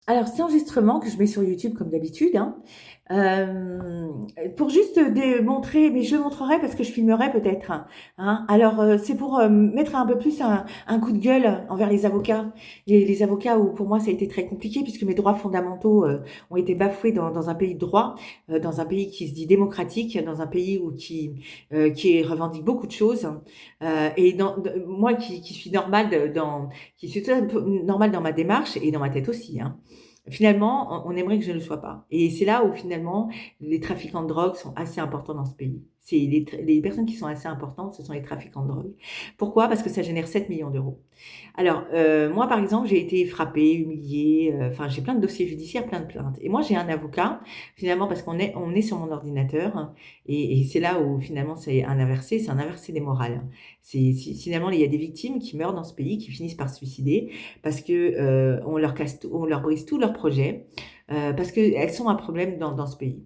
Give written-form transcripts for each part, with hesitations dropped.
Alors, c'est enregistrement que je mets sur YouTube comme d'habitude, hein, pour juste démontrer, mais je le montrerai parce que je filmerai peut-être, hein. Alors, c'est pour mettre un peu plus un coup de gueule envers les avocats. Les avocats où pour moi ça a été très compliqué puisque mes droits fondamentaux ont été bafoués dans un pays de droit, dans un pays qui se dit démocratique, dans un pays qui revendique beaucoup de choses. Et moi qui suis normale qui suis tout un peu normale dans ma démarche et dans ma tête aussi, hein. Finalement, on aimerait que je ne le sois pas. Et c'est là où finalement les trafiquants de drogue sont assez importants dans ce pays. C'est les personnes qui sont assez importantes, ce sont les trafiquants de drogue. Pourquoi? Parce que ça génère 7 millions d'euros. Alors, moi, par exemple, j'ai été frappée, humiliée, enfin, j'ai plein de dossiers judiciaires, plein de plaintes. Et moi, j'ai un avocat, finalement, parce qu'on est sur mon ordinateur, hein, et c'est là où finalement c'est un inversé des morales. Finalement, il y a des victimes qui meurent dans ce pays, qui finissent par se suicider, parce que on leur brise tous leurs projets, parce qu'elles sont un problème dans ce pays.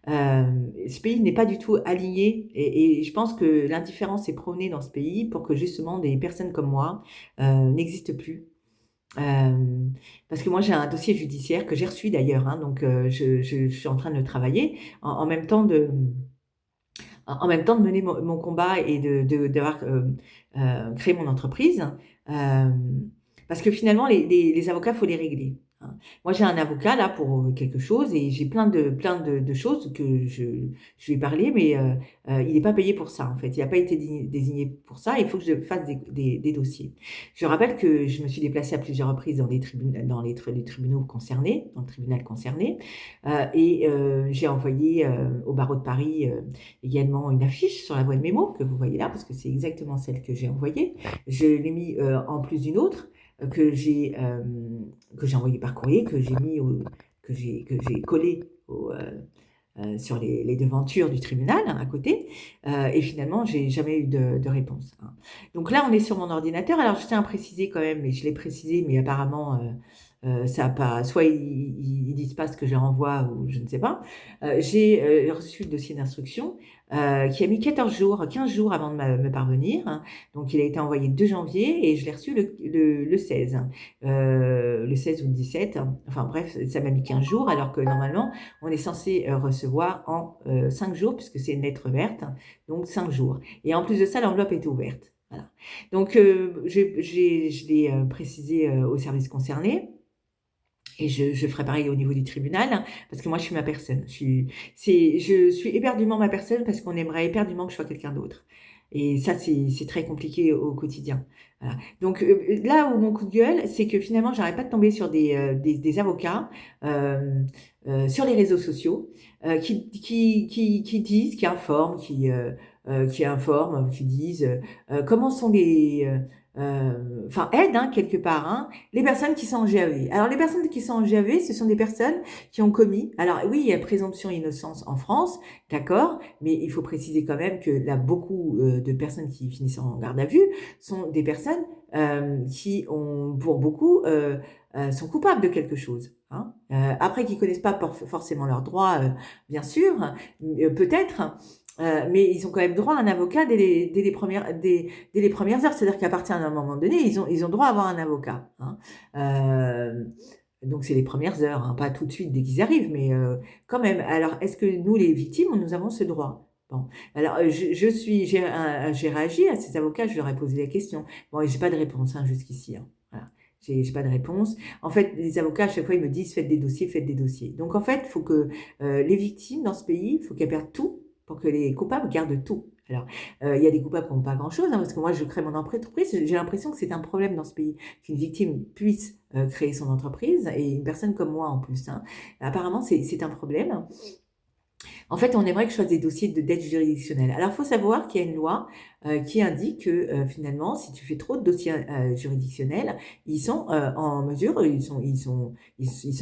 Ce pays n'est pas du tout aligné et je pense que l'indifférence est prônée dans ce pays pour que justement des personnes comme moi n'existent plus. Parce que moi j'ai un dossier judiciaire que j'ai reçu d'ailleurs, hein, donc je suis en train de le travailler en même temps de mener mon combat et d'avoir créé mon entreprise. Euh, Parce que finalement, les avocats, il faut les régler, hein. Moi, j'ai un avocat là pour quelque chose et j'ai plein de choses que je lui ai parlé, mais il n'est pas payé pour ça en fait. Il n'a pas été désigné pour ça. Il faut que je fasse des dossiers. Je rappelle que je me suis déplacée à plusieurs reprises dans les tribunaux concernés, dans le tribunal concerné, et j'ai envoyé au barreau de Paris également une affiche sur la voie de mémo que vous voyez là, parce que c'est exactement celle que j'ai envoyée. Je l'ai mis en plus d'une autre que j'ai envoyée par courrier, que j'ai collée sur les devantures du tribunal, hein, à côté, et finalement, j'ai jamais eu de réponse, hein. Donc là, on est sur mon ordinateur. Alors, je tiens à préciser quand même, et je l'ai précisé, mais apparemment, ça a pas, soit ils disent pas ce que je leur envoie, ou je ne sais pas. J'ai reçu le dossier d'instruction qui a mis 14 jours, 15 jours avant de me parvenir, hein. Donc, il a été envoyé le 2 janvier et je l'ai reçu le 16, le 16 ou le 17. Enfin bref, ça m'a mis 15 jours, alors que normalement, on est censé recevoir en 5 jours, puisque c'est une lettre verte, donc 5 jours. Et en plus de ça, l'enveloppe est ouverte. Voilà. Donc, je l'ai précisé aux services concernés. Et je ferai pareil au niveau du tribunal, hein, parce que moi, je suis ma personne. Je suis éperdument ma personne parce qu'on aimerait éperdument que je sois quelqu'un d'autre. Et ça, c'est très compliqué au quotidien. Voilà. Donc là où mon coup de gueule, c'est que finalement, j'arrête pas de tomber sur des avocats euh, sur les réseaux sociaux qui disent, qui informent, qui disent comment sont enfin, aident, hein, quelque part, hein, les personnes qui sont en GAV. Alors, les personnes qui sont en GAV, ce sont des personnes qui ont commis. Alors, oui, il y a présomption d'innocence en France, d'accord, mais il faut préciser quand même que là, beaucoup de personnes qui finissent en garde à vue sont des personnes qui ont, pour beaucoup, sont coupables de quelque chose, hein. Après, qu'ils connaissent pas forcément leurs droits, bien sûr, peut-être. Mais ils ont quand même droit à un avocat dès les premières heures. C'est-à-dire qu'à partir d'un moment donné, ils ont droit à avoir un avocat, hein. Euh, donc c'est les premières heures, hein, pas tout de suite dès qu'ils arrivent, mais quand même. Alors, est-ce que nous, les victimes, nous avons ce droit? Bon, alors j'ai réagi à ces avocats, je leur ai posé la question. Bon, et j'ai pas de réponse, hein, jusqu'ici, hein. Voilà. J'ai pas de réponse. En fait, les avocats, à chaque fois, ils me disent faites des dossiers, faites des dossiers. Donc, en fait, il faut que les victimes dans ce pays, il faut qu'elles perdent tout pour que les coupables gardent tout. Alors, il y a des coupables qui n'ont pas grand-chose, hein, parce que moi, je crée mon entreprise, j'ai l'impression que c'est un problème dans ce pays, qu'une victime puisse créer son entreprise, et une personne comme moi en plus, hein. Apparemment, c'est un problème. En fait, on aimerait que je fasse des dossiers d'aide juridictionnelle. Alors, il faut savoir qu'il y a une loi qui indique que finalement, si tu fais trop de dossiers juridictionnels, ils sont en mesure, ils sont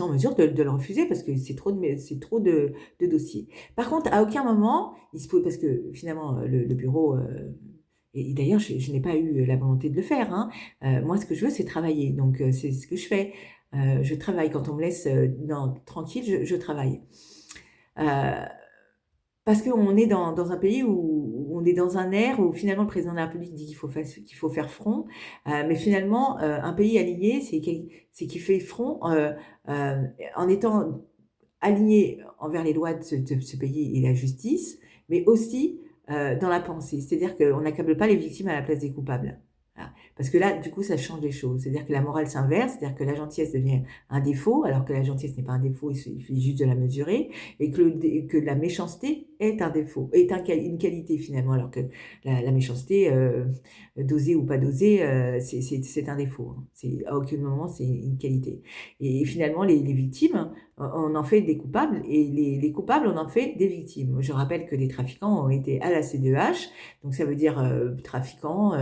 en mesure de le refuser parce que c'est trop de dossiers. Par contre, à aucun moment, parce que finalement, le bureau, et d'ailleurs, je n'ai pas eu la volonté de le faire, hein. Moi, ce que je veux, c'est travailler. Donc, c'est ce que je fais. Je travaille. Quand on me laisse tranquille, je travaille. Euh, Parce qu'on est dans un pays où on est dans un air où finalement le président de la République dit qu'il faut faire front, mais finalement, un pays aligné, c'est qui fait front, en étant aligné envers les lois de ce pays et la justice, mais aussi, dans la pensée. C'est-à-dire qu'on n'accable pas les victimes à la place des coupables. Voilà. Parce que là, du coup, ça change les choses. C'est-à-dire que la morale s'inverse, c'est-à-dire que la gentillesse devient un défaut, alors que la gentillesse n'est pas un défaut, il suffit juste de la mesurer, et que la méchanceté est un défaut, est une qualité finalement, alors que la méchanceté, dosée ou pas dosée, c'est un défaut, hein. À aucun moment, c'est une qualité. Et finalement, les victimes, on en fait des coupables, et les coupables, on en fait des victimes. Je rappelle que les trafiquants ont été à la CEDH, donc ça veut dire trafiquant,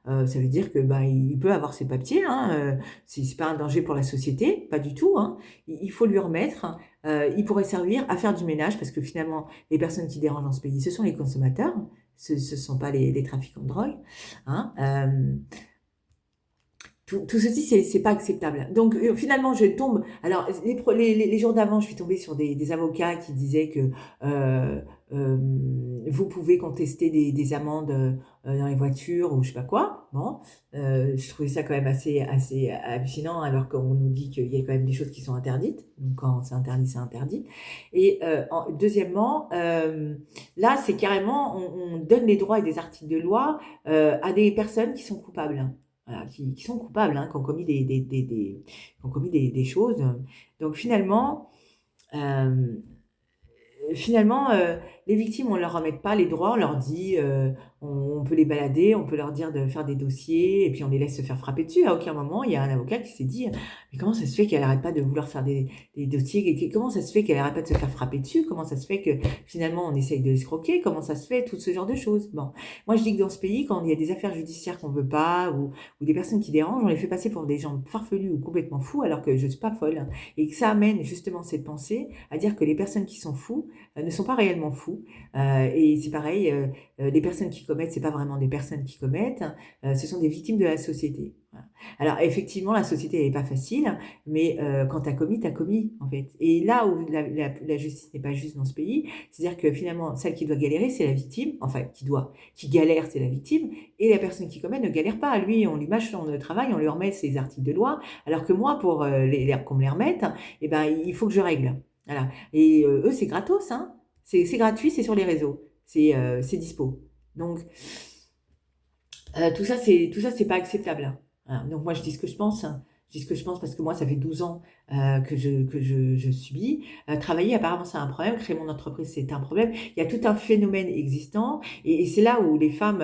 ça veut dire que bah, il peut avoir ses papiers, hein, c'est pas un danger pour la société, pas du tout, hein. Il faut lui remettre. Il pourrait servir à faire du ménage, parce que finalement, les personnes qui dérangent dans ce pays, ce sont les consommateurs, ce ne sont pas les trafiquants de drogue, hein. Tout ceci, c'est pas acceptable. Donc finalement, je tombe. Alors les jours d'avant, je suis tombée sur des avocats qui disaient que euh, euh, vous pouvez contester des amendes dans les voitures ou je sais pas quoi. Bon, je trouvais ça quand même assez hallucinant, alors qu'on nous dit qu'il y a quand même des choses qui sont interdites. Donc quand c'est interdit, c'est interdit. Et deuxièmement, là, c'est carrément on donne les droits et des articles de loi à des personnes qui sont coupables. Voilà, qui sont coupables, hein, qui ont commis qui ont commis des choses. Donc euh, finalement, les victimes, on ne leur remet pas les droits, on leur dit, on peut les balader, on peut leur dire de faire des dossiers, et puis on les laisse se faire frapper dessus. À aucun moment, il y a un avocat qui s'est dit, mais comment ça se fait qu'elle n'arrête pas de vouloir faire des dossiers? Comment ça se fait qu'elle n'arrête pas de se faire frapper dessus? Comment ça se fait que finalement on essaye de l'escroquer? Comment ça se fait? Tout ce genre de choses. Bon, moi je dis que dans ce pays, quand il y a des affaires judiciaires qu'on veut pas, ou des personnes qui dérangent, on les fait passer pour des gens farfelus ou complètement fous, alors que je ne suis pas folle, hein. Et que ça amène justement cette pensée à dire que les personnes qui sont fous ne sont pas réellement fous. Et c'est pareil, les personnes qui commettent, c'est pas vraiment des personnes qui commettent, ce sont des victimes de la société. Voilà. Alors effectivement, la société n'est pas facile, mais quand t'as commis en fait. Et là où la justice n'est pas juste dans ce pays, c'est-à-dire que finalement, celle qui doit galérer, c'est la victime, enfin qui galère, c'est la victime, et la personne qui commet ne galère pas. Lui, on lui mâche son travail, on lui remet ses articles de loi, alors que moi, pour qu'on me les remette, eh ben, il faut que je règle. Voilà. Et eux, c'est gratos, hein. C'est gratuit, c'est sur les réseaux, c'est dispo. Donc tout ça, c'est pas acceptable, hein. Voilà. Donc moi, je dis ce que je pense, hein. Je dis ce que je pense parce que moi, ça fait 12 ans je subis. Travailler, apparemment, c'est un problème. Créer mon entreprise, c'est un problème. Il y a tout un phénomène existant, et c'est là où les femmes,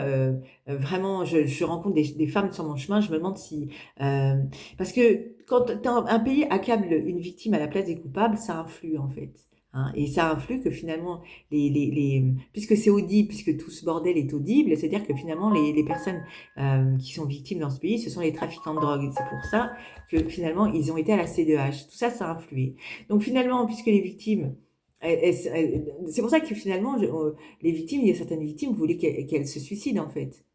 vraiment, je rencontre des femmes sur mon chemin. Je me demande si, euh, parce que quand un pays accable une victime à la place des coupables, ça influe en fait, hein. Et ça influe que finalement puisque c'est audible, puisque tout ce bordel est audible, c'est-à-dire que finalement les personnes qui sont victimes dans ce pays, ce sont les trafiquants de drogue. Et c'est pour ça que finalement ils ont été à la CEDH. Tout ça, ça a influé. Donc finalement, puisque les victimes, c'est pour ça que finalement, les victimes, il y a certaines victimes, vous voulez qu'elles se suicident en fait.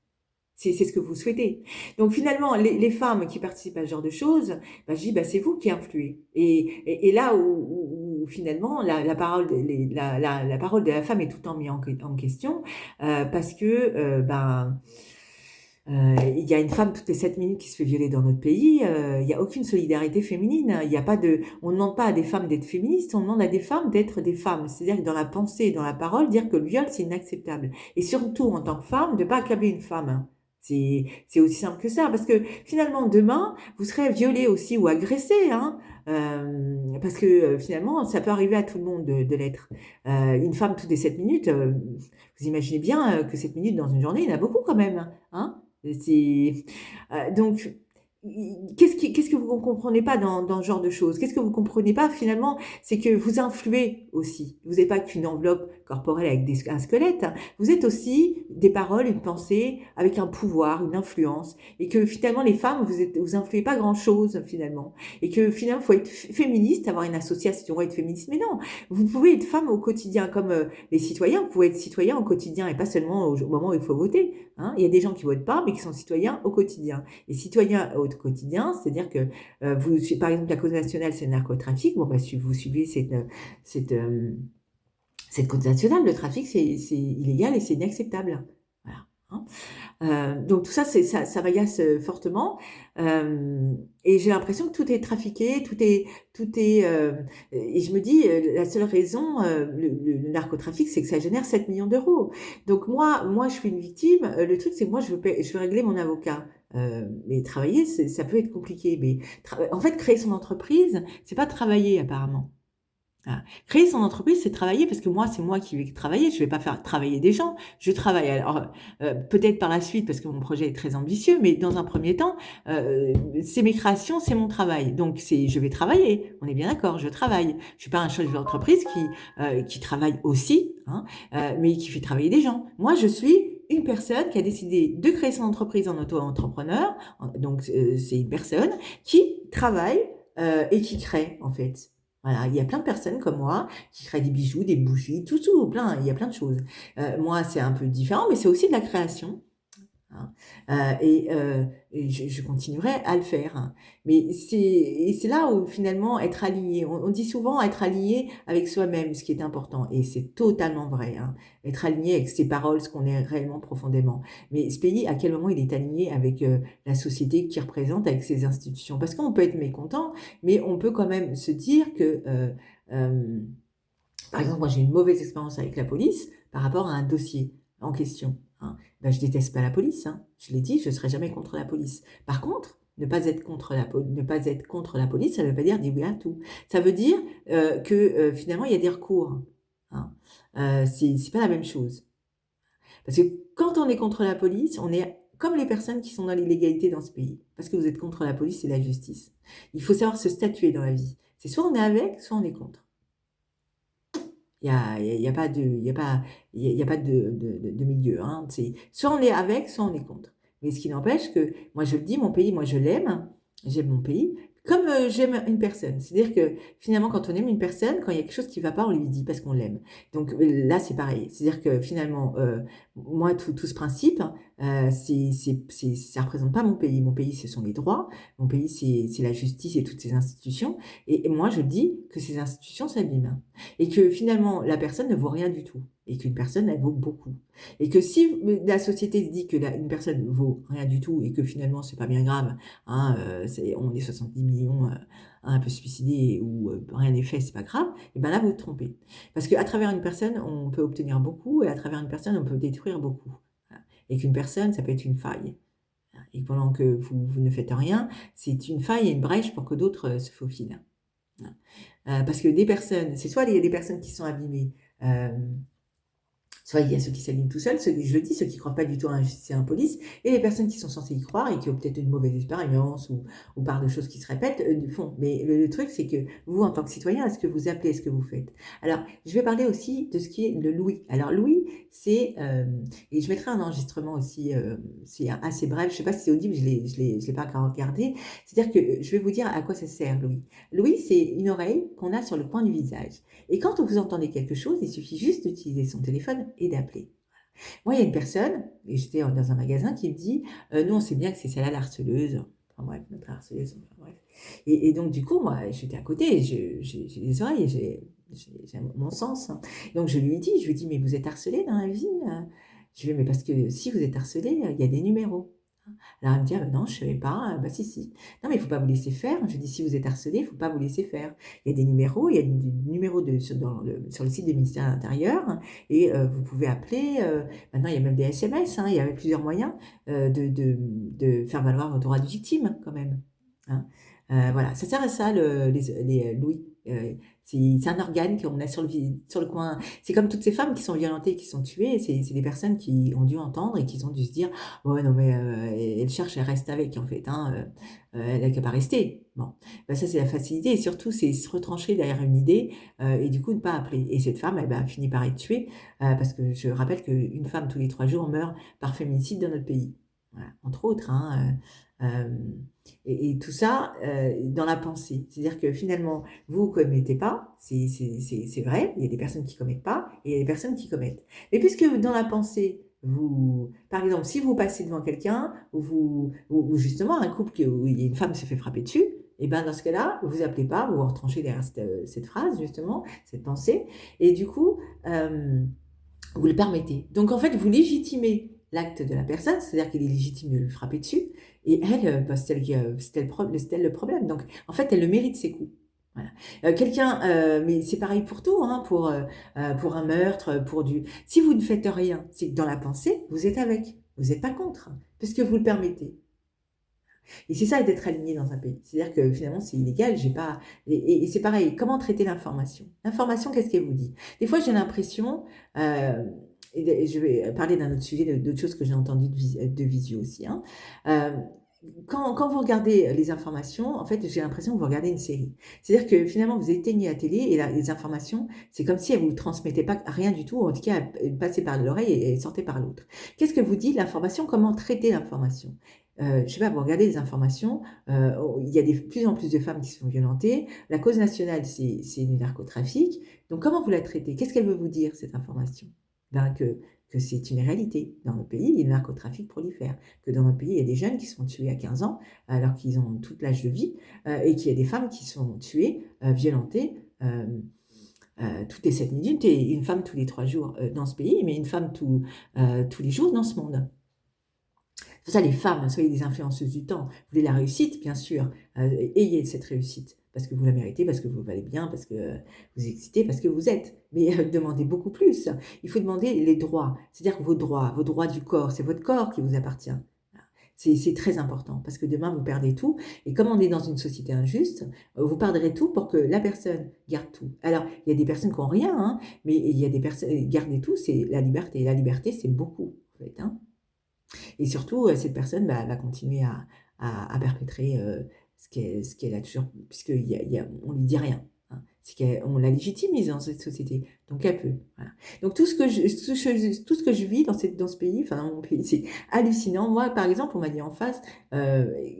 C'est ce que vous souhaitez. Donc finalement, les femmes qui participent à ce genre de choses, bah, je dis, bah, c'est vous qui influez. Et là où finalement la parole, la parole de la femme est tout le temps mise en question, parce que il y a une femme toutes les 7 minutes qui se fait violer dans notre pays. Il n'y a aucune solidarité féminine. Il y a pas de, on ne demande pas à des femmes d'être féministes, on demande à des femmes d'être des femmes. C'est-à-dire que dans la pensée et dans la parole, dire que le viol, c'est inacceptable. Et surtout, en tant que femme, de ne pas accabler une femme, hein. C'est aussi simple que ça, parce que finalement, demain, vous serez violée aussi ou agressée, hein, parce que finalement, ça peut arriver à tout le monde de l'être. Une femme toutes les 7 minutes, vous imaginez bien que 7 minutes dans une journée, il y en a beaucoup quand même, hein. C'est donc qu'est-ce que vous ne comprenez pas dans ce genre de choses? Qu'est-ce que vous comprenez pas finalement? C'est que vous influez aussi. Vous n'êtes pas qu'une enveloppe corporelle avec un squelette, hein. Vous êtes aussi des paroles, une pensée avec un pouvoir, une influence, et que finalement les femmes, vous influez pas grand-chose finalement, et que finalement faut être féministe, avoir une association, être féministe. Mais non, vous pouvez être femme au quotidien comme les citoyens. Vous pouvez être citoyen au quotidien et pas seulement au moment où il faut voter, hein. Il y a des gens qui votent pas, mais qui sont citoyens au quotidien. Et citoyens au quotidien, c'est-à-dire que par exemple, la cause nationale, c'est le narcotrafic. Bon, bah, si vous suivez cette C'est le code national, le trafic, c'est illégal et c'est inacceptable. Voilà, hein. Donc tout ça, ça m'agace, fortement, et j'ai l'impression que tout est trafiqué, tout est, et je me dis, la seule raison, le narcotrafic, c'est que ça génère 7 millions d'euros. Donc moi je suis une victime, le truc c'est que moi je veux régler mon avocat, mais travailler ça peut être compliqué, mais en fait créer son entreprise, c'est pas travailler apparemment. Voilà. Créer son entreprise, c'est travailler parce que moi, c'est moi qui vais travailler. Je vais pas faire travailler des gens. Je travaille. Alors, peut-être par la suite parce que mon projet est très ambitieux, mais dans un premier temps, c'est mes créations, c'est mon travail. Donc, je vais travailler. On est bien d'accord, je travaille. Je suis pas un chef d'entreprise qui travaille aussi, hein, mais qui fait travailler des gens. Moi, je suis une personne qui a décidé de créer son entreprise en auto-entrepreneur. Donc, c'est une personne qui travaille et qui crée, en fait. Voilà, il y a plein de personnes comme moi qui créent des bijoux, des bougies, tout, plein, il y a plein de choses. Moi, c'est un peu différent, mais c'est aussi de la création, hein. Et je continuerai à le faire, hein. Mais c'est là où finalement être aligné. On dit souvent être aligné avec soi-même, ce qui est important, et c'est totalement vrai, hein. Être aligné avec ses paroles, ce qu'on est réellement profondément. Mais ce pays, à quel moment il est aligné avec la société qu'il représente, avec ses institutions? Parce qu'on peut être mécontent, mais on peut quand même se dire que, euh, par exemple, moi j'ai eu une mauvaise expérience avec la police par rapport à un dossier en question, hein. Ben, je déteste pas la police, hein. Je l'ai dit, je serai jamais contre la police. Par contre, ne pas être contre la police, ça ne veut pas dire dire oui à tout. Ça veut dire que finalement il y a des recours, hein. C'est pas la même chose. Parce que quand on est contre la police, on est comme les personnes qui sont dans l'illégalité dans ce pays. Parce que vous êtes contre la police et la justice. Il faut savoir se statuer dans la vie. C'est soit on est avec, soit on est contre. Il y a pas de, il y a pas, il y a pas de milieu, hein. C'est soit on est avec, soit on est contre. Mais ce qui n'empêche que, moi je le dis, mon pays, moi je l'aime, j'aime mon pays, comme j'aime une personne. C'est-à-dire que finalement, quand on aime une personne, quand il y a quelque chose qui ne va pas, on lui dit parce qu'on l'aime. Donc là, c'est pareil. C'est-à-dire que finalement, moi, tout ce principe, ça représente pas mon pays. Mon pays, ce sont les droits. Mon pays, c'est la justice et toutes ces institutions. Et moi, je dis que ces institutions s'abîment et que finalement la personne ne vaut rien du tout et qu'une personne elle vaut beaucoup et que si la société se dit que une personne ne vaut rien du tout et que finalement c'est pas bien grave, hein, on est 70 millions un peu suicidés ou rien n'est fait, c'est pas grave, et ben là vous vous trompez parce qu'à travers une personne on peut obtenir beaucoup et à travers une personne on peut détruire beaucoup. Voilà. Et qu'une personne ça peut être une faille et pendant que vous ne faites rien, c'est une faille et une brèche pour que d'autres se faufilent. Parce que des personnes, c'est soit il y a des personnes qui sont abîmées, soit il y a ceux qui s'alignent tout seuls, je le dis, ceux qui ne croient pas du tout à la justice et à la police, et les personnes qui sont censées y croire et qui ont peut-être une mauvaise expérience ou par de choses qui se répètent, font. Mais le truc, c'est que vous, en tant que citoyen, est-ce que vous appelez, est-ce que vous faites? Alors, je vais parler aussi de ce qui est le Louis. Alors, Louis, c'est, et je mettrai un enregistrement aussi, c'est assez bref, je ne sais pas si c'est audible, je ne l'ai pas encore regardé. C'est-à-dire que je vais vous dire à quoi ça sert, Louis. Louis, c'est une oreille qu'on a sur le coin du visage. Et quand vous entendez quelque chose, il suffit juste d'utiliser son téléphone et d'appeler. Moi, il y a une personne, et j'étais dans un magasin, qui me dit nous, on sait bien que c'est celle-là la harceleuse. Enfin bref, notre harceleuse, enfin bref. Et donc, du coup, moi, j'étais à côté, j'ai des oreilles, j'ai mon sens, hein. Donc, je lui dis mais vous êtes harcelé dans la vie? Je lui dis mais parce que si vous êtes harcelé, il y a des numéros. Alors elle me dit: «Ah bah non, je savais pas». «Bah si, si». «Non mais il faut pas vous laisser faire». Je lui dis: «Si vous êtes harcelé, il faut pas vous laisser faire. Il y a des numéros, il y a des numéros sur le site du ministère de l'Intérieur et vous pouvez appeler, maintenant il y a même des SMS, hein, il y a plusieurs moyens, de faire valoir votre droit de victime quand même, hein». Voilà, ça sert à ça les l'ouïe, c'est un organe qu'on a sur le coin. C'est comme toutes ces femmes qui sont violentées, qui sont tuées, c'est des personnes qui ont dû entendre et qui ont dû se dire: «Ouais, non mais elle cherche, elle reste avec en fait, hein, elle a qu'à pas rester». Bon, bah, ça c'est la facilité et surtout c'est se retrancher derrière une idée, et du coup ne pas appeler et cette femme, elle, bah, finit par être tuée, parce que je rappelle qu'une femme tous les 3 jours meurt par féminicide dans notre pays. Voilà, entre autres, hein, et tout ça, dans la pensée. C'est-à-dire que finalement, vous ne commettez pas, c'est vrai, il y a des personnes qui commettent pas et il y a des personnes qui commettent. Mais puisque dans la pensée, par exemple, si vous passez devant quelqu'un ou justement un couple où il y a une femme qui se fait frapper dessus, Et ben dans ce cas-là, vous appelez pas, vous vous retranchez derrière cette phrase justement, cette pensée, et du coup, vous le permettez. Donc en fait, vous légitimez l'acte de la personne, c'est-à-dire qu'il est légitime de le frapper dessus, et elle, bah, c'est elle le problème. Donc en fait, elle le mérite ses coups. Voilà. Mais c'est pareil pour tout, hein, pour un meurtre, pour du. Si vous ne faites rien, c'est que dans la pensée, vous êtes avec, vous n'êtes pas contre, parce que vous le permettez. Et c'est ça d'être aligné dans un pays. C'est-à-dire que finalement, c'est illégal, j'ai pas. Et c'est pareil, comment traiter l'information? L'information, qu'est-ce qu'elle vous dit? Des fois, j'ai l'impression, et je vais parler d'un autre sujet, d'autres choses que j'ai entendues de visio aussi, hein. Euh, quand vous regardez les informations, en fait, j'ai l'impression que vous regardez une série. C'est-à-dire que finalement, vous éteignez la télé et les informations, c'est comme si elles vous transmettaient pas rien du tout, ou en tout cas, elles passaient par l'oreille et sortaient par l'autre. Qu'est-ce que vous dit l'information? Comment traiter l'information? Je sais pas, vous regardez les informations, il y a de plus en plus de femmes qui se font violenter. La cause nationale, c'est le narcotrafic. Donc, comment vous la traitez? Qu'est-ce qu'elle veut vous dire, cette information? Ben, que c'est une réalité. Dans nos pays, le narcotrafic prolifère. Que dans nos pays, il y a des jeunes qui se font tuer à 15 ans, alors qu'ils ont tout l'âge de vie, et qu'il y a des femmes qui sont tuées, violentées, toutes les 7 minutes, et une femme tous les 3 jours dans ce pays, mais une femme tous les jours dans ce monde. C'est pour ça, les femmes, soyez des influenceuses du temps. Vous voulez la réussite, bien sûr. Ayez cette réussite. Parce que vous la méritez, parce que vous valez bien, parce que vous existez, parce que vous êtes. Mais demandez beaucoup plus. Il faut demander les droits. C'est-à-dire que vos droits du corps, c'est votre corps qui vous appartient. C'est très important. Parce que demain, vous perdez tout. Et comme on est dans une société injuste, vous perdrez tout pour que la personne garde tout. Alors, il y a des personnes qui n'ont rien, hein, mais il y a des personnes. Garder tout, c'est la liberté. La liberté, c'est beaucoup, en fait, hein. Et surtout, cette personne va continuer à perpétrer ce qu'elle a toujours, puisqu'on lui dit rien. Hein. On la légitimise dans cette société, donc elle peut. Voilà. Donc tout ce que je vis dans ce pays, enfin dans mon pays, c'est hallucinant. Moi, par exemple, on m'a dit en face,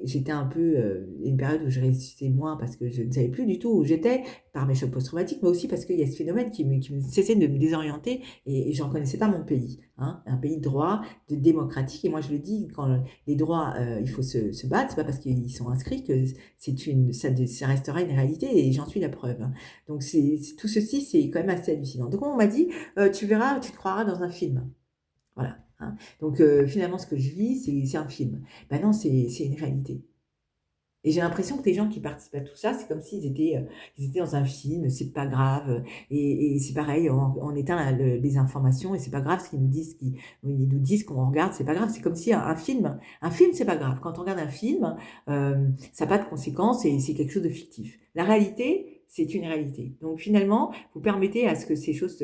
j'étais un peu une période où je résistais moins parce que je ne savais plus du tout où j'étais par mes chocs post-traumatiques, mais aussi parce qu'il y a ce phénomène qui me cessait de me désorienter et j'en connaissais pas mon pays. Hein, un pays de droit, de démocratique. Et moi, je le dis, quand les droits, il faut se battre, c'est pas parce qu'ils sont inscrits que ça restera une réalité, et j'en suis la preuve. Hein. Donc, tout ceci, c'est quand même assez hallucinant. Donc, on m'a dit, tu verras, tu te croiras dans un film. Voilà. Hein. Donc, finalement, ce que je vis, c'est un film. Ben non, c'est une réalité. Et j'ai l'impression que les gens qui participent à tout ça, c'est comme s'ils étaient dans un film, c'est pas grave. Et c'est pareil, on éteint les informations et c'est pas grave ce qu'ils nous disent, ils nous disent qu'on regarde, c'est pas grave. C'est comme si un film, c'est pas grave. Quand on regarde un film, ça n'a pas de conséquences et c'est quelque chose de fictif. La réalité, c'est une réalité. Donc finalement, vous permettez à ce que ces choses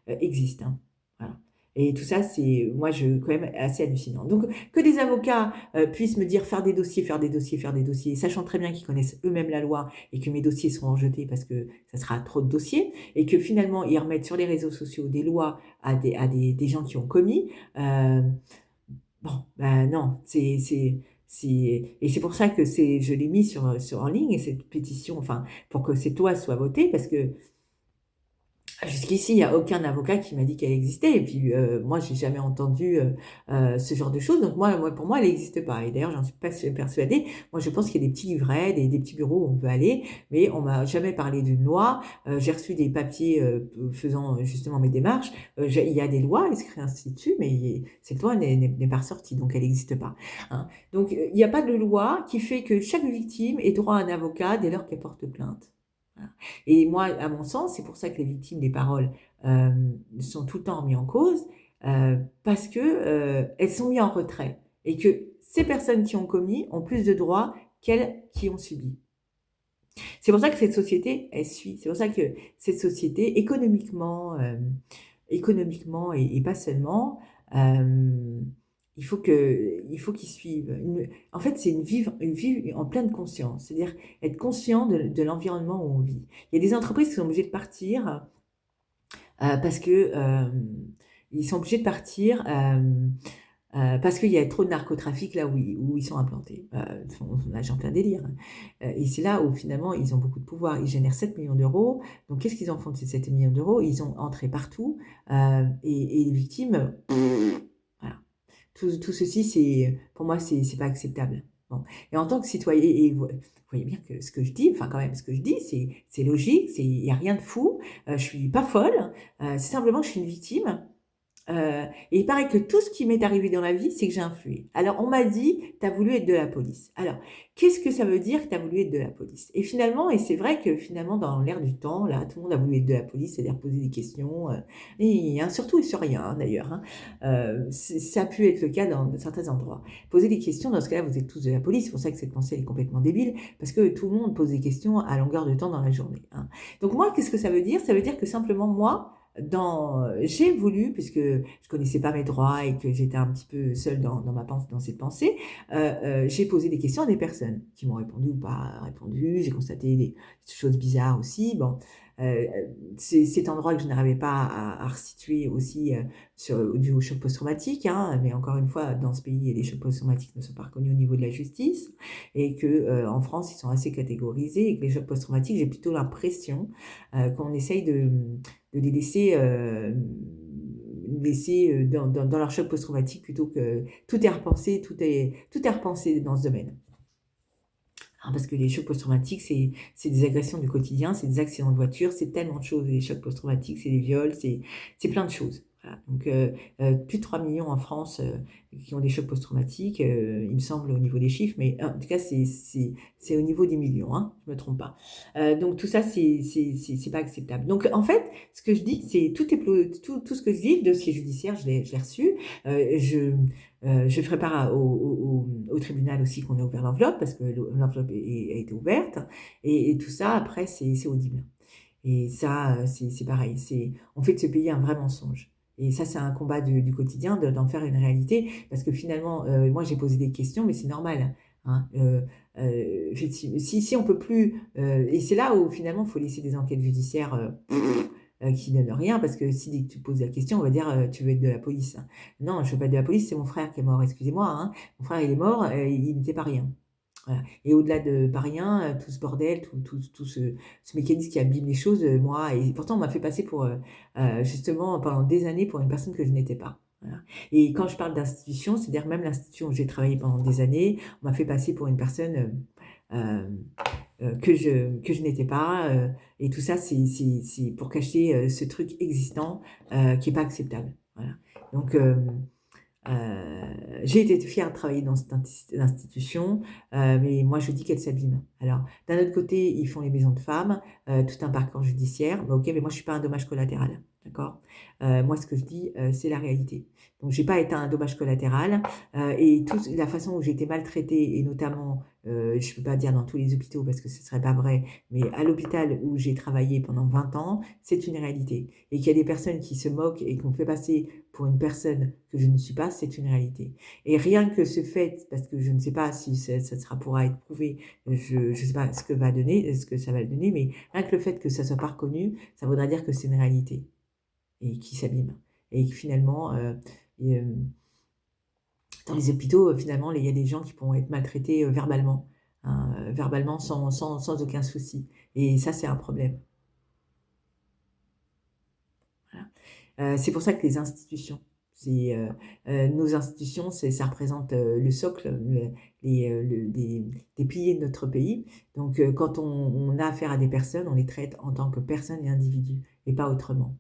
existent. Hein. Voilà. Et tout ça, c'est, moi, quand même assez hallucinant. Donc, que des avocats puissent me dire faire des dossiers, sachant très bien qu'ils connaissent eux-mêmes la loi et que mes dossiers seront rejetés parce que ça sera trop de dossiers, et que finalement, ils remettent sur les réseaux sociaux des lois à des gens qui ont commis. Bon, ben non, et c'est pour ça que je l'ai mis en ligne, cette pétition, enfin, pour que cette loi soit votée, parce que jusqu'ici, il n'y a aucun avocat qui m'a dit qu'elle existait. Et puis, moi, j'ai jamais entendu ce genre de choses. Donc, pour moi, elle n'existe pas. Et d'ailleurs, j'en suis pas persuadée. Moi, je pense qu'il y a des petits livrets, des petits bureaux où on peut aller. Mais on m'a jamais parlé d'une loi. J'ai reçu des papiers faisant justement mes démarches. Il y a des lois inscrites ainsi dessus, mais cette loi n'est pas ressortie. Donc, elle n'existe pas. Hein. Donc, il n'y a pas de loi qui fait que chaque victime ait droit à un avocat dès lors qu'elle porte plainte. Voilà. Et moi, à mon sens, c'est pour ça que les victimes des paroles sont tout le temps mises en cause, parce que elles sont mises en retrait et que ces personnes qui ont commis ont plus de droits qu'elles qui ont subi. C'est pour ça que cette société, elle suit. C'est pour ça que cette société, économiquement et pas seulement, il faut qu'ils suivent. En fait, c'est une vie en pleine conscience, c'est-à-dire être conscient de l'environnement où on vit. Il y a des entreprises qui sont obligées de partir parce que ils sont obligés de partir parce qu'il y a trop de narcotrafic là où ils sont implantés. On nage en plein délire. Et c'est là où finalement ils ont beaucoup de pouvoir. Ils génèrent 7 millions d'euros. Donc qu'est-ce qu'ils en font de ces 7 millions d'euros? Ils ont entré partout et les victimes... Voilà. Tout ceci, pour moi, c'est pas acceptable. Bon, et en tant que citoyen, et vous voyez bien que ce que je dis, enfin quand même, ce que je dis, c'est logique, il n'y a rien de fou, je suis pas folle, c'est simplement que je suis une victime. Et il paraît que tout ce qui m'est arrivé dans la vie, c'est que j'ai influé. Alors, on m'a dit: «Tu as voulu être de la police». Alors, qu'est-ce que ça veut dire que tu as voulu être de la police? Et finalement, et c'est vrai que finalement, dans l'air du temps, là, tout le monde a voulu être de la police, c'est-à-dire poser des questions, et hein, surtout et sur rien, hein, d'ailleurs, hein. Ça a pu être le cas dans certains endroits. Poser des questions, dans ce cas-là, vous êtes tous de la police. C'est pour ça que cette pensée, elle est complètement débile, parce que tout le monde pose des questions à longueur de temps dans la journée, hein. Donc moi, qu'est-ce que ça veut dire? Ça veut dire que simplement moi, j'ai voulu, puisque je connaissais pas mes droits et que j'étais un petit peu seule dans ma pensée, dans cette pensée, j'ai posé des questions à des personnes qui m'ont répondu ou pas répondu. J'ai constaté des choses bizarres aussi. Bon, heu, c'est cet endroit que je n'arrivais pas à restituer aussi, dû au choc post-traumatique, hein, mais encore une fois, dans ce pays, les chocs post-traumatiques ne sont pas reconnus au niveau de la justice, et que, en France, ils sont assez catégorisés, et que les chocs post-traumatiques, j'ai plutôt l'impression, qu'on essaye de les laisser dans leur choc post-traumatique, plutôt que tout est repensé dans ce domaine. Hein, parce que les chocs post-traumatiques, c'est des agressions du quotidien, c'est des accidents de voiture, c'est tellement de choses. Les chocs post-traumatiques, c'est des viols, c'est plein de choses. Voilà, donc plus de 3 000 000 en France, qui ont des chocs post-traumatiques, il me semble, au niveau des chiffres, mais en tout cas, c'est au niveau des millions, hein, je me trompe pas. Donc tout ça, c'est pas acceptable. Donc en fait, ce que je dis, c'est tout ce que je dis, le dossier judiciaire, je l'ai reçu. Je ferai part au tribunal aussi qu'on ait ouvert l'enveloppe, parce que l'enveloppe a été ouverte, et tout ça après c'est audible. Et ça, c'est pareil, on fait de ce pays un vrai mensonge. Et ça, c'est un combat du quotidien, d'en faire une réalité, parce que finalement, moi j'ai posé des questions, mais c'est normal, hein. Si on peut plus, et c'est là où finalement il faut laisser des enquêtes judiciaires, qui donnent rien, parce que si dès que tu poses la question, on va dire, «Tu veux être de la police?» Non, je veux pas être de la police, c'est mon frère qui est mort, excusez-moi, hein. Mon frère, il est mort, il n'était pas rien. Voilà, et au-delà de pas rien, tout ce bordel, tout ce mécanisme qui abîme les choses, moi, et pourtant on m'a fait passer pour, justement pendant des années pour une personne que je n'étais pas. Voilà, et quand je parle d'institution, c'est-à-dire même l'institution où j'ai travaillé pendant des années, on m'a fait passer pour une personne, hem, que je n'étais pas, et tout ça, c'est pour cacher, ce truc existant, qui est pas acceptable. Voilà, donc j'ai été fière de travailler dans cette institution, mais moi je dis qu'elle s'abîme. Alors, d'un autre côté, ils font les maisons de femmes, tout un parcours judiciaire. Bah, OK, mais moi je suis pas un dommage collatéral, d'accord? Moi ce que je dis, c'est la réalité. Donc j'ai pas été un dommage collatéral, et toute la façon où j'ai été maltraitée, et notamment, je peux pas dire dans tous les hôpitaux parce que ce serait pas vrai, mais à l'hôpital où j'ai travaillé pendant 20 ans, c'est une réalité, et qu'il y a des personnes qui se moquent et qu'on me fait passer pour une personne que je ne suis pas, c'est une réalité. Et rien que ce fait, parce que je ne sais pas si ça sera pourra être prouvé, je ne sais pas ce que ça va donner, mais rien que le fait que ça soit pas reconnu, ça voudrait dire que c'est une réalité, et qui s'abîme. Et que finalement, et, dans les hôpitaux, finalement, il y a des gens qui pourront être maltraités, verbalement, hein, verbalement sans aucun souci, et ça, c'est un problème. Voilà. C'est pour ça que les institutions, nos institutions, ça représente, le socle, les piliers de notre pays. Donc, quand on a affaire à des personnes, on les traite en tant que personnes et individus, et pas autrement.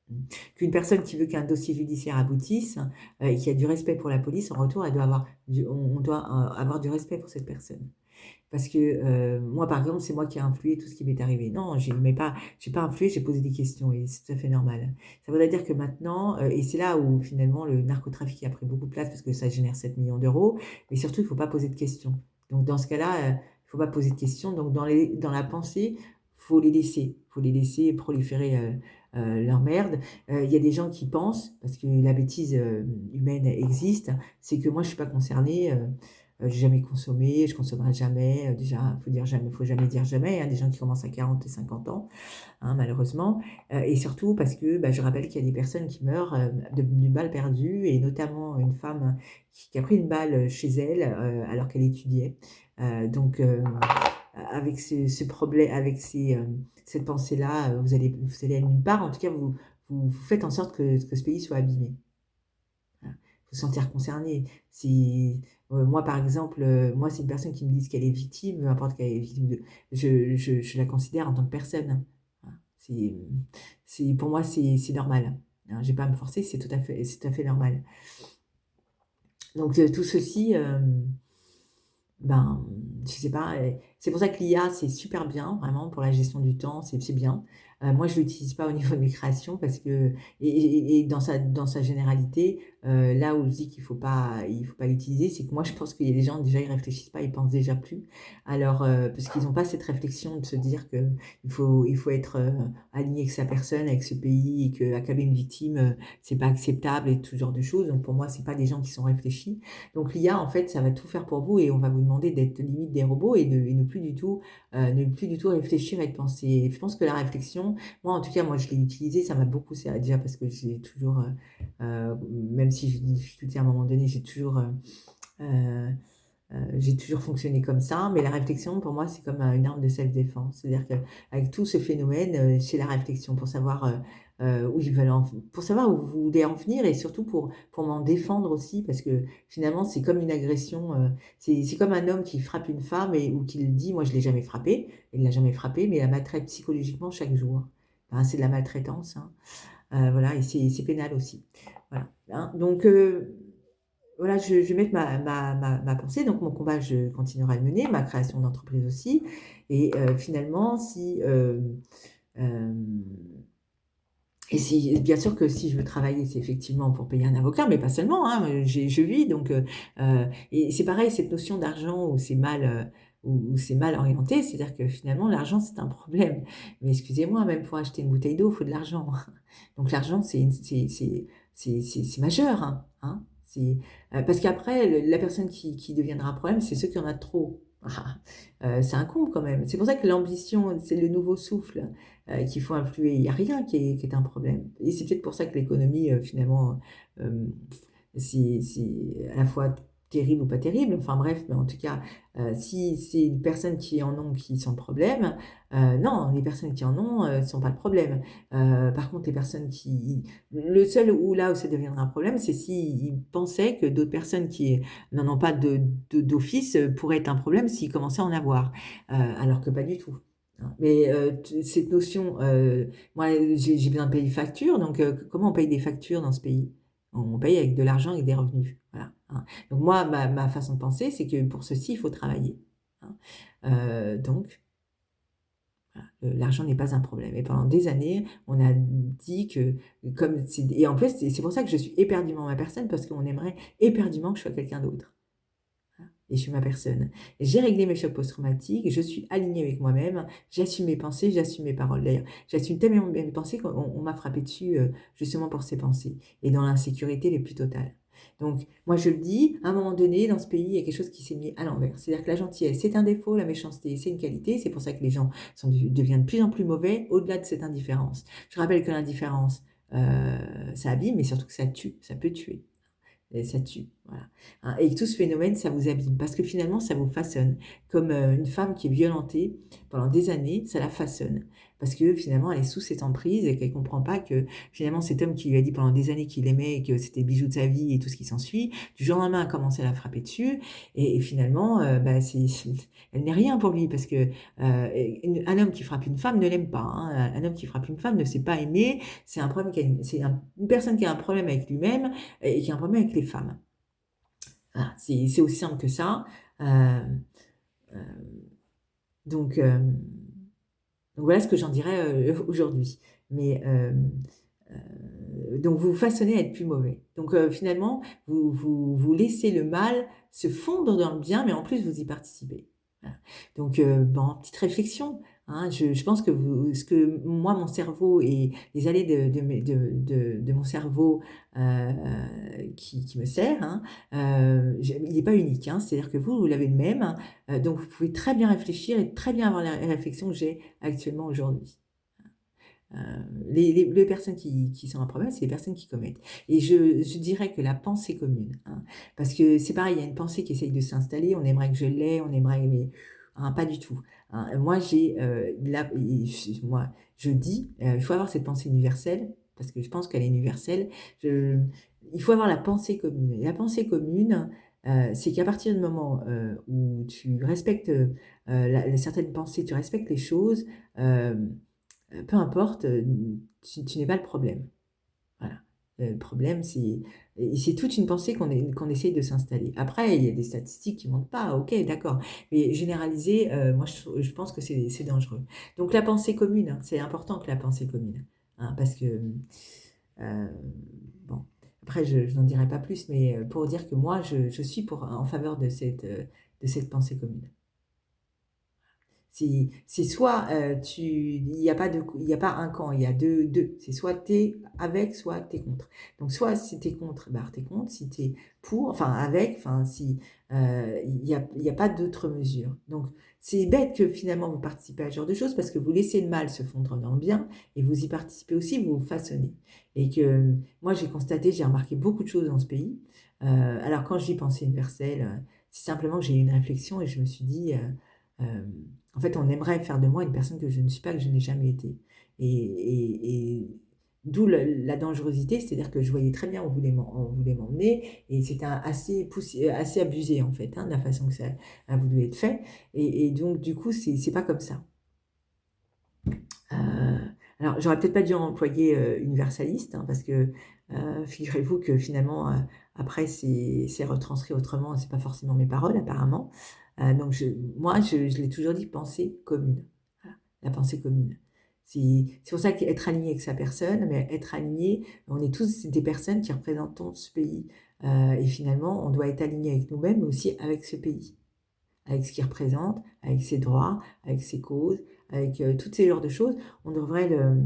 Mmh. Qu'une personne qui veut qu'un dossier judiciaire aboutisse, et qui a du respect pour la police, en retour, elle doit avoir on doit, avoir du respect pour cette personne. Parce que, moi, par exemple, c'est moi qui ai influé tout ce qui m'est arrivé. Non, j'ai pas influé, j'ai posé des questions, et c'est tout à fait normal. Ça voudrait dire que maintenant, et c'est là où finalement le narcotrafic a pris beaucoup de place, parce que ça génère 7 millions d'euros, mais surtout il ne faut pas poser de questions. Donc dans ce cas-là, il faut pas poser de questions. Donc dans la pensée, faut les laisser proliférer, leur merde. Il y a des gens qui pensent, parce que la bêtise, humaine existe, c'est que moi je suis pas concernée, j'ai jamais consommé, je consommerai jamais, déjà, faut jamais dire jamais, hein, des gens qui commencent à 40 et 50 ans, hein, malheureusement, et surtout parce que, bah, je rappelle qu'il y a des personnes qui meurent, d'une balle perdue, et notamment une femme qui a pris une balle, chez elle, alors qu'elle étudiait. Donc avec ce problème, avec cette pensée-là, vous allez aller nulle part. En tout cas, vous faites en sorte que ce pays soit abîmé. Voilà. Faut se sentir concerné. Moi, par exemple, moi, c'est une personne qui me dise qu'elle est victime, peu importe qu'elle est victime de je la considère en tant que personne. Voilà. Pour moi, c'est normal. Hein, j'ai pas à me forcer, c'est tout à fait normal. Donc, tout ceci, ben, je sais pas, c'est pour ça que l'IA, c'est super bien, vraiment, pour la gestion du temps, c'est bien. Moi, je l'utilise pas au niveau de mes créations parce que et dans sa généralité, là où je dis qu'il faut pas l'utiliser, c'est que moi, je pense qu'il y a des gens, déjà, ils réfléchissent pas, ils pensent déjà plus. Alors, parce qu'ils ont pas cette réflexion de se dire que il faut être, aligné avec sa personne, avec ce pays et qu'accabler une victime, c'est pas acceptable et tout ce genre de choses. Donc pour moi, c'est pas des gens qui sont réfléchis. Donc l'IA, en fait, ça va tout faire pour vous et on va vous demander d'être limite des robots et ne plus du tout réfléchir et de penser. Et je pense que la réflexion, moi en tout cas, moi je l'ai utilisée, ça m'a beaucoup servi déjà parce que j'ai toujours, même si je dis difficulté à un moment donné, euh, j'ai toujours fonctionné comme ça, mais la réflexion, pour moi, c'est comme une arme de self-défense. C'est-à-dire qu'avec tout ce phénomène, c'est la réflexion pour savoir où ils veulent pour savoir où vous voulez en venir et surtout pour m'en défendre aussi, parce que finalement, c'est comme une agression. C'est comme un homme qui frappe une femme ou qui le dit, moi, je l'ai jamais frappé, il l'a jamais frappé, mais il la maltraite psychologiquement chaque jour. Ben, c'est de la maltraitance, hein. Voilà, et c'est pénal aussi. Voilà. Hein. Donc, voilà, je vais mettre ma pensée, donc mon combat, je continuerai à le mener, ma création d'entreprise aussi. Et finalement, bien sûr que si je veux travailler, c'est effectivement pour payer un avocat, mais pas seulement, hein, je vis, donc, et c'est pareil, cette notion d'argent où c'est mal orienté, c'est-à-dire que finalement, l'argent, c'est un problème. Mais excusez-moi, même pour acheter une bouteille d'eau, il faut de l'argent. Donc l'argent, c'est majeur, hein. Parce qu'après, la personne qui deviendra un problème, c'est ceux qui en a trop. Ça incombe quand même. C'est pour ça que l'ambition, c'est le nouveau souffle qu'il faut influer. Il n'y a rien qui est un problème. Et c'est peut-être pour ça que l'économie, finalement, euh, c'est à la fois terrible ou pas terrible. Enfin bref, mais en tout cas, si c'est une personne qui en ont qui sont le problème, non, les personnes qui en ont ne sont pas le problème. Par contre, les personnes qui... Le seul là où ça deviendra un problème, c'est s'ils pensaient que d'autres personnes qui n'en ont pas d'office pourraient être un problème s'ils commençaient à en avoir. Alors que pas du tout. Hein. Mais cette notion, moi j'ai besoin de payer des factures, donc comment on paye des factures dans ce pays? On paye avec de l'argent et des revenus. Voilà. Hein. Donc moi, ma façon de penser, c'est que pour ceci, il faut travailler. Hein. Donc, voilà, l'argent n'est pas un problème. Et pendant des années, on a dit que, et en plus, c'est pour ça que je suis éperdument ma personne, parce qu'on aimerait éperdument que je sois quelqu'un d'autre. Et je suis ma personne. J'ai réglé mes chocs post-traumatiques, je suis alignée avec moi-même, j'assume mes pensées, j'assume mes paroles. D'ailleurs, j'assume tellement bien mes pensées qu'on m'a frappé dessus justement pour ces pensées et dans l'insécurité les plus totales. Donc, moi je le dis, à un moment donné, dans ce pays, il y a quelque chose qui s'est mis à l'envers. C'est-à-dire que la gentillesse, c'est un défaut, la méchanceté, c'est une qualité. C'est pour ça que les gens deviennent de plus en plus mauvais au-delà de cette indifférence. Je rappelle que l'indifférence, ça abîme, mais surtout que ça tue, ça peut tuer. Et ça tue, voilà. Hein, et tout ce phénomène, ça vous abîme parce que finalement, ça vous façonne. Comme une femme qui est violentée pendant des années, ça la façonne. Parce que finalement, elle est sous cette emprise et qu'elle comprend pas que finalement, cet homme qui lui a dit pendant des années qu'il l'aimait et que c'était le bijou de sa vie et tout ce qui s'ensuit, du jour au lendemain a commencé à la frapper dessus. Et finalement, bah, elle n'est rien pour lui parce que un homme qui frappe une femme ne l'aime pas. Hein. Un homme qui frappe une femme ne sait pas aimer. C'est un problème une personne qui a un problème avec lui-même et qui a un problème avec les femmes. Voilà, c'est aussi simple que ça. Euh, euh, donc, euh, donc voilà ce que j'en dirais aujourd'hui. Mais donc vous vous façonnez à être plus mauvais. Donc finalement, vous laissez le mal se fondre dans le bien, mais en plus vous y participez. Voilà. Donc bon, petite réflexion. Hein, je pense que ce que moi, mon cerveau et les allées de mon cerveau qui me sert, hein, il n'est pas unique. Hein, c'est-à-dire que vous l'avez le même. Hein, donc vous pouvez très bien réfléchir et très bien avoir la réflexion que j'ai actuellement aujourd'hui. Euh, les personnes qui sont un problème, c'est les personnes qui commettent. Et je dirais que la pensée commune, hein, parce que c'est pareil, il y a une pensée qui essaye de s'installer, on aimerait que je l'aie, on aimerait, mais hein, pas du tout. Hein. Moi, moi, je dis, il faut avoir cette pensée universelle, parce que je pense qu'elle est universelle. Il faut avoir la pensée commune. Et la pensée commune, c'est qu'à partir du moment, où tu respectes, certaines pensées, tu respectes les choses, hem, peu importe, tu n'es pas le problème. Voilà. Le problème, c'est toute une pensée qu'on essaye de s'installer. Après, il y a des statistiques qui montrent pas, OK, d'accord, mais généraliser, moi je pense que c'est dangereux. Donc la pensée commune, hein, c'est important que la pensée commune, hein, parce que, bon, après je n'en dirai pas plus, mais, pour dire que moi je suis en faveur de cette pensée commune. C'est soit, il y a pas un camp, il y a deux. C'est soit tu es avec, soit tu es contre. Donc soit si tu es contre, bah, tu es contre, si tu es pour, enfin avec, enfin si, il y a pas d'autre mesure. Donc c'est bête que finalement vous participez à ce genre de choses parce que vous laissez le mal se fondre dans le bien et vous y participez aussi, vous vous façonnez. Et que moi j'ai constaté, j'ai remarqué beaucoup de choses dans ce pays. Alors quand je dis pensée universelle, c'est simplement que j'ai eu une réflexion et je me suis dit, hem en fait, on aimerait faire de moi une personne que je ne suis pas, que je n'ai jamais été. Et d'où la dangerosité, c'est-à-dire que je voyais très bien où on voulait m'emmener et c'était assez abusé en fait, hein, de la façon que ça a voulu être fait et donc du coup, c'est pas comme ça. Heu, alors j'aurais peut-être pas dû employer, universaliste, hein, parce que, figurez-vous que finalement, après c'est retranscrit autrement et c'est pas forcément mes paroles apparemment. Donc je l'ai toujours dit, pensée commune. Voilà, la pensée commune. C'est pour ça qu'être aligné avec sa personne, mais être aligné, on est tous des personnes qui représentons ce pays, et finalement on doit être aligné avec nous-mêmes, mais aussi avec ce pays. Avec ce qu'il représente, avec ses droits, avec ses causes, avec, toutes ces genres de choses, on devrait le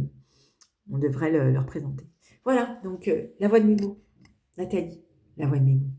on devrait le représenter. Voilà, donc la voix de mes mots, Nathalie, la voix de mes mots.